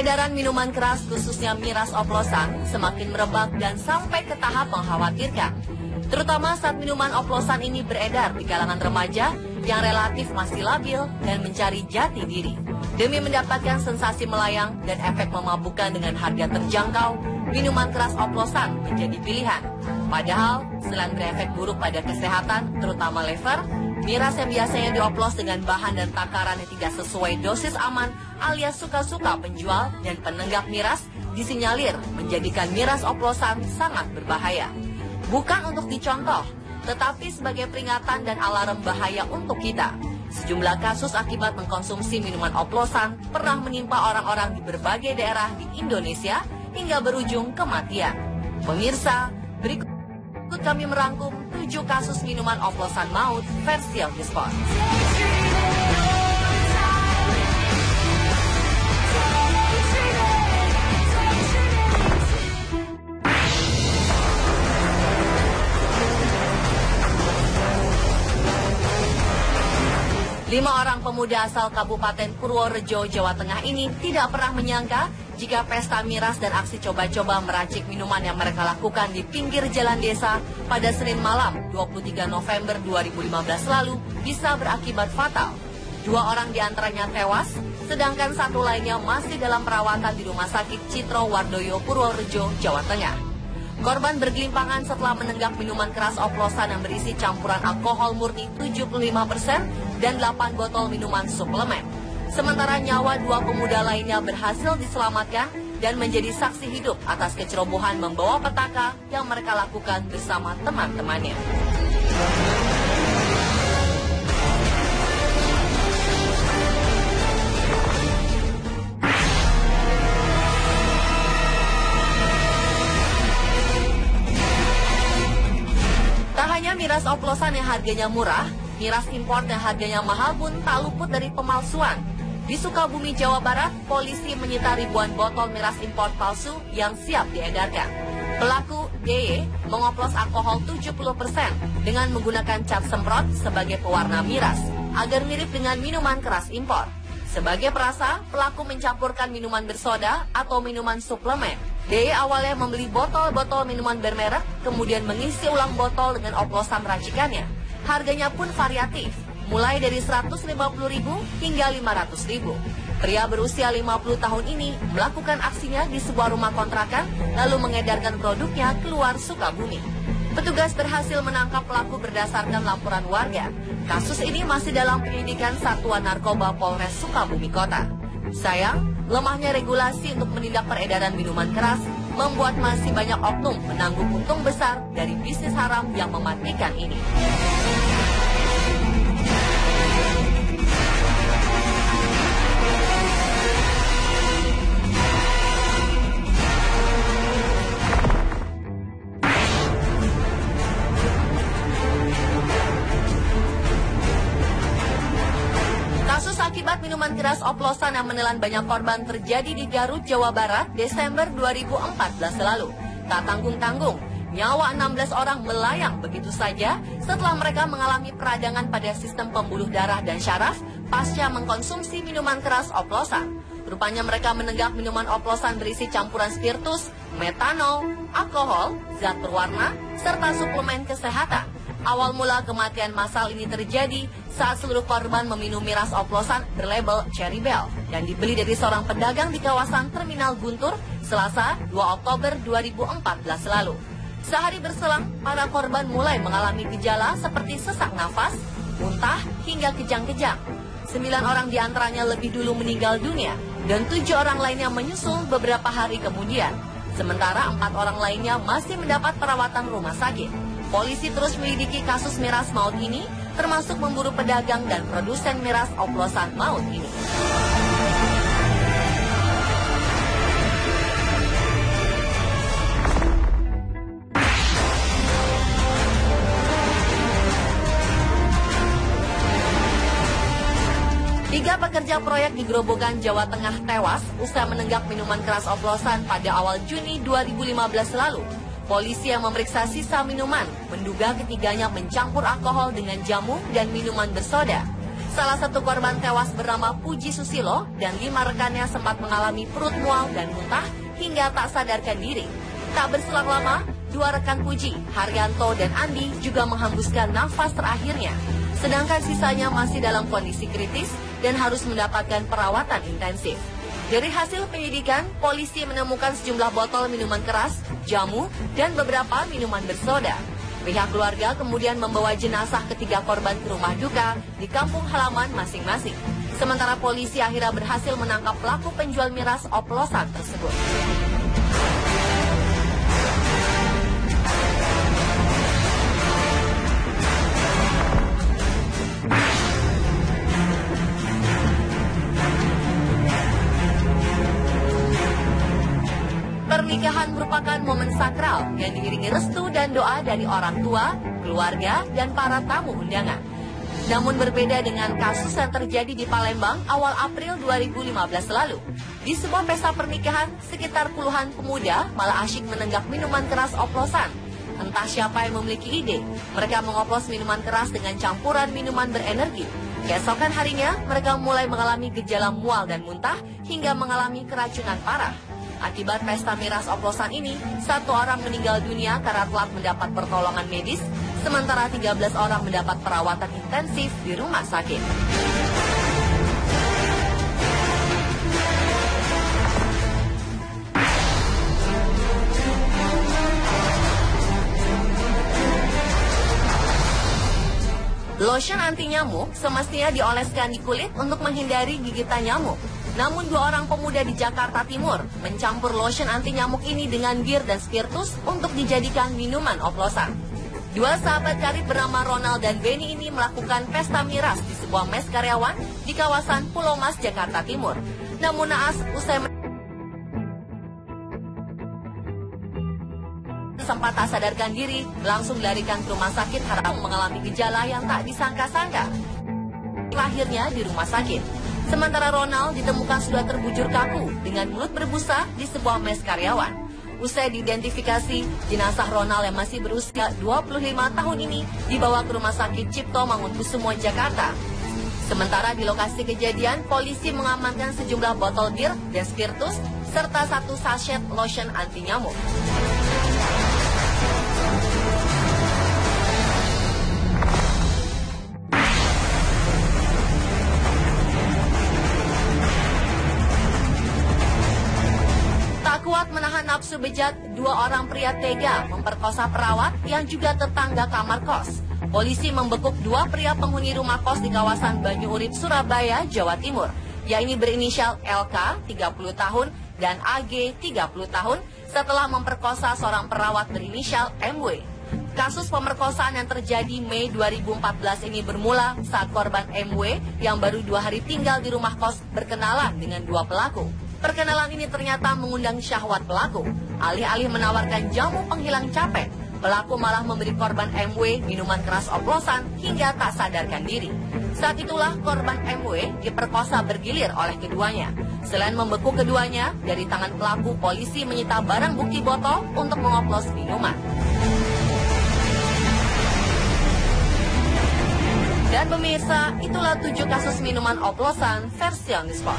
Peredaran minuman keras khususnya miras oplosan semakin merebak dan sampai ke tahap mengkhawatirkan. Terutama saat minuman oplosan ini beredar di kalangan remaja yang relatif masih labil dan mencari jati diri. Demi mendapatkan sensasi melayang dan efek memabukkan dengan harga terjangkau, minuman keras oplosan menjadi pilihan. Padahal, selain berefek buruk pada kesehatan, terutama lever, miras yang biasanya dioplos dengan bahan dan takaran yang tidak sesuai dosis aman alias suka-suka penjual dan penenggak miras disinyalir menjadikan miras oplosan sangat berbahaya. Bukan untuk dicontoh, tetapi sebagai peringatan dan alarm bahaya untuk kita. Sejumlah kasus akibat mengkonsumsi minuman oplosan pernah menimpa orang-orang di berbagai daerah di Indonesia hingga berujung kematian. Pemirsa, berikut kami merangkum 7 kasus minuman oplosan maut versi Sport. 5 orang pemuda asal Kabupaten Purworejo, Jawa Tengah ini tidak pernah menyangka jika pesta miras dan aksi coba-coba meracik minuman yang mereka lakukan di pinggir jalan desa pada Senin malam 23 November 2015 lalu bisa berakibat fatal. 2 orang diantaranya tewas, sedangkan 1 lainnya masih dalam perawatan di Rumah Sakit Citro Wardoyo, Purworejo, Jawa Tengah. Korban bergelimpangan setelah menenggak minuman keras oplosan yang berisi campuran alkohol murni 75% dan 8 botol minuman suplemen. Sementara nyawa 2 pemuda lainnya berhasil diselamatkan dan menjadi saksi hidup atas kecerobohan membawa petaka yang mereka lakukan bersama teman-temannya. Tak hanya miras oplosan yang harganya murah, miras impor yang harganya mahal pun tak luput dari pemalsuan. Di Sukabumi, Jawa Barat, polisi menyita ribuan botol miras impor palsu yang siap diedarkan. Pelaku, DY, mengoplos alkohol 70% dengan menggunakan cat semprot sebagai pewarna miras, agar mirip dengan minuman keras impor. Sebagai perasa, pelaku mencampurkan minuman bersoda atau minuman suplemen. DY awalnya membeli botol-botol minuman bermerek, kemudian mengisi ulang botol dengan oplosan racikannya. Harganya pun variatif, mulai dari 150.000 hingga 500.000. Pria berusia 50 tahun ini melakukan aksinya di sebuah rumah kontrakan, lalu mengedarkan produknya keluar Sukabumi. Petugas berhasil menangkap pelaku berdasarkan laporan warga. Kasus ini masih dalam penyelidikan Satuan Narkoba Polres Sukabumi Kota. Sayang, lemahnya regulasi untuk menindak peredaran minuman keras membuat masih banyak oknum menanggung untung besar dari bisnis haram yang mematikan ini. Akibat minuman keras oplosan yang menelan banyak korban terjadi di Garut, Jawa Barat, Desember 2014 lalu. Tak tanggung-tanggung, nyawa 16 orang melayang begitu saja setelah mereka mengalami peradangan pada sistem pembuluh darah dan syaraf pasca mengkonsumsi minuman keras oplosan. Rupanya mereka menenggak minuman oplosan berisi campuran spiritus, metanol, alkohol, zat berwarna, serta suplemen kesehatan. Awal mula kematian massal ini terjadi saat seluruh korban meminum miras oplosan berlabel Cherry Bell dan dibeli dari seorang pedagang di kawasan Terminal Guntur, Selasa 2 Oktober 2014 lalu. Sehari berselang, para korban mulai mengalami gejala seperti sesak nafas, muntah, hingga kejang-kejang. 9 orang diantaranya lebih dulu meninggal dunia dan 7 orang lainnya menyusul beberapa hari kemudian. Sementara 4 orang lainnya masih mendapat perawatan rumah sakit. Polisi terus menyelidiki kasus miras maut ini, termasuk memburu pedagang dan produsen miras oplosan maut ini. Tiga pekerja proyek di Grobogan, Jawa Tengah tewas usai menenggak minuman keras oplosan pada awal Juni 2015 lalu. Polisi yang memeriksa sisa minuman menduga ketiganya mencampur alkohol dengan jamu dan minuman bersoda. Salah satu korban tewas bernama Puji Susilo dan 5 rekannya sempat mengalami perut mual dan muntah hingga tak sadarkan diri. Tak berselang lama, 2 rekan Puji, Haryanto dan Andi juga menghembuskan nafas terakhirnya. Sedangkan sisanya masih dalam kondisi kritis dan harus mendapatkan perawatan intensif. Dari hasil penyidikan, polisi menemukan sejumlah botol minuman keras, jamu, dan beberapa minuman bersoda. Pihak keluarga kemudian membawa jenazah ketiga korban ke rumah duka di kampung halaman masing-masing. Sementara polisi akhirnya berhasil menangkap pelaku penjual miras oplosan tersebut. Pernikahan merupakan momen sakral yang diiringi restu dan doa dari orang tua, keluarga, dan para tamu undangan. Namun berbeda dengan kasus yang terjadi di Palembang awal April 2015 lalu. Di sebuah pesta pernikahan, sekitar puluhan pemuda malah asyik menenggak minuman keras oplosan. Entah siapa yang memiliki ide, mereka mengoplos minuman keras dengan campuran minuman berenergi. Keesokan harinya, mereka mulai mengalami gejala mual dan muntah hingga mengalami keracunan parah. Akibat pesta miras oplosan ini, 1 orang meninggal dunia karena telat mendapat pertolongan medis, sementara 13 orang mendapat perawatan intensif di rumah sakit. Lotion anti nyamuk semestinya dioleskan di kulit untuk menghindari gigitan nyamuk. Namun 2 orang pemuda di Jakarta Timur mencampur lotion anti nyamuk ini dengan bir dan spiritus untuk dijadikan minuman oplosan. 2 sahabat karib bernama Ronald dan Benny ini melakukan pesta miras di sebuah mes karyawan di kawasan Pulau Mas, Jakarta Timur. Namun naas usai sempat tak sadarkan diri, langsung dilarikan ke rumah sakit karena mengalami gejala yang tak disangka-sangka. Lahirnya di rumah sakit. Sementara Ronald ditemukan sudah terbujur kaku dengan mulut berbusa di sebuah mes karyawan. Usai diidentifikasi, jenazah Ronald yang masih berusia 25 tahun ini dibawa ke rumah sakit Cipto Mangunkusumo, Jakarta. Sementara di lokasi kejadian, polisi mengamankan sejumlah botol bir dan spiritus serta 1 sachet lotion anti nyamuk. Kuat menahan nafsu bejat, 2 orang pria tega memperkosa perawat yang juga tetangga kamar kos. Polisi membekuk 2 pria penghuni rumah kos di kawasan Banyu Urip, Surabaya, Jawa Timur, yaitu berinisial LK 30 tahun dan AG 30 tahun setelah memperkosa seorang perawat berinisial MW. Kasus pemerkosaan yang terjadi Mei 2014 ini bermula saat korban MW yang baru 2 hari tinggal di rumah kos berkenalan dengan 2 pelaku. Perkenalan ini ternyata mengundang syahwat pelaku. Alih-alih menawarkan jamu penghilang capek, pelaku malah memberi korban MW minuman keras oplosan hingga tak sadarkan diri. Saat itulah korban MW diperkosa bergilir oleh keduanya. Selain membekuk keduanya, dari tangan pelaku polisi menyita barang bukti botol untuk mengoplos minuman. Dan pemirsa, itulah 7 kasus minuman oplosan versi on the spot.